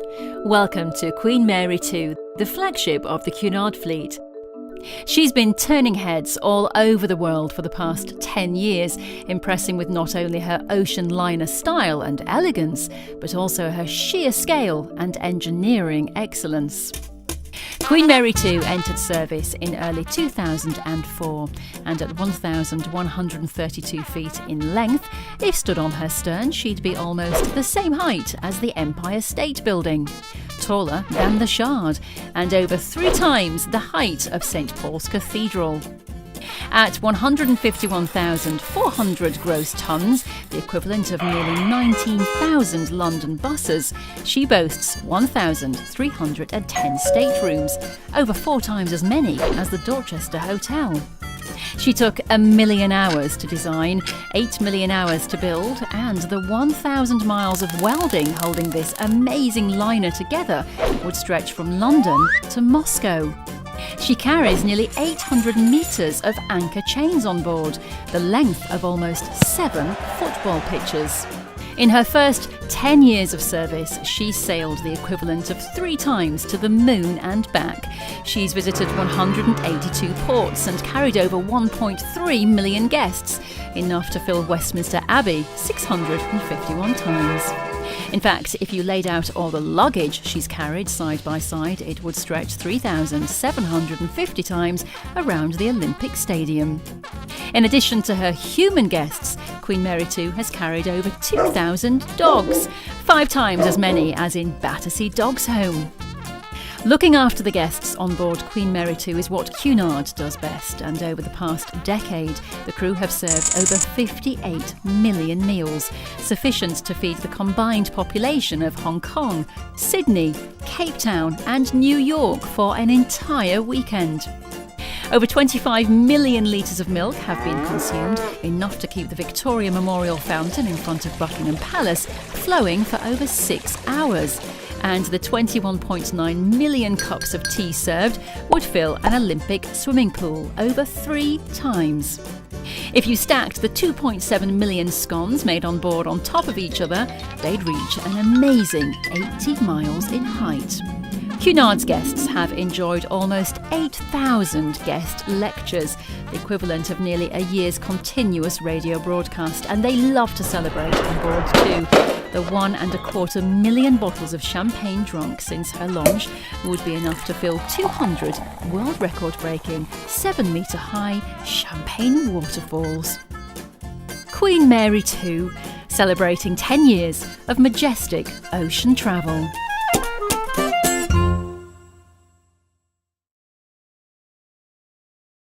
Welcome to Queen Mary 2, the flagship of the Cunard fleet. She's been turning heads all over the world for the past 10 years, impressing with not only her ocean liner style and elegance, but also her sheer scale and engineering excellence. Queen Mary 2 entered service in early 2004, and at 1,132 feet in length, if stood on her stern, she'd be almost the same height as the Empire State Building, taller than the Shard, and over 3 times the height of St Paul's Cathedral. At 151,400 gross tonnes, the equivalent of nearly 19,000 London buses, she boasts 1,310 staterooms, over 4 times as many as the Dorchester Hotel. She took 1 million hours to design, 8 million hours to build, and the 1,000 miles of welding holding this amazing liner together would stretch from London to Moscow. She carries nearly 800 metres of anchor chains on board, the length of almost 7 football pitches. In her first 10 years of service, she sailed the equivalent of 3 times to the moon and back. She's visited 182 ports and carried over 1.3 million guests, enough to fill Westminster Abbey 651 times. In fact, if you laid out all the luggage she's carried side by side, it would stretch 3,750 times around the Olympic Stadium. In addition to her human guests, Queen Mary 2 has carried over 2,000 dogs, 5 times as many as in Battersea Dogs Home. Looking after the guests on board Queen Mary 2 is what Cunard does best, and over the past decade, the crew have served over 58 million meals, sufficient to feed the combined population of Hong Kong, Sydney, Cape Town and New York for an entire weekend. Over 25 million litres of milk have been consumed, enough to keep the Victoria Memorial Fountain in front of Buckingham Palace flowing for over 6 hours. And the 21.9 million cups of tea served would fill an Olympic swimming pool over 3 times. If you stacked the 2.7 million scones made on board on top of each other, they'd reach an amazing 80 miles in height. Cunard's guests have enjoyed almost 8,000 guest lectures, the equivalent of nearly a year's continuous radio broadcast, and they love to celebrate on board too. The 1.25 million bottles of champagne drunk since her launch would be enough to fill 200 world record-breaking, 7-metre-high champagne waterfalls. Queen Mary 2, celebrating 10 years of majestic ocean travel.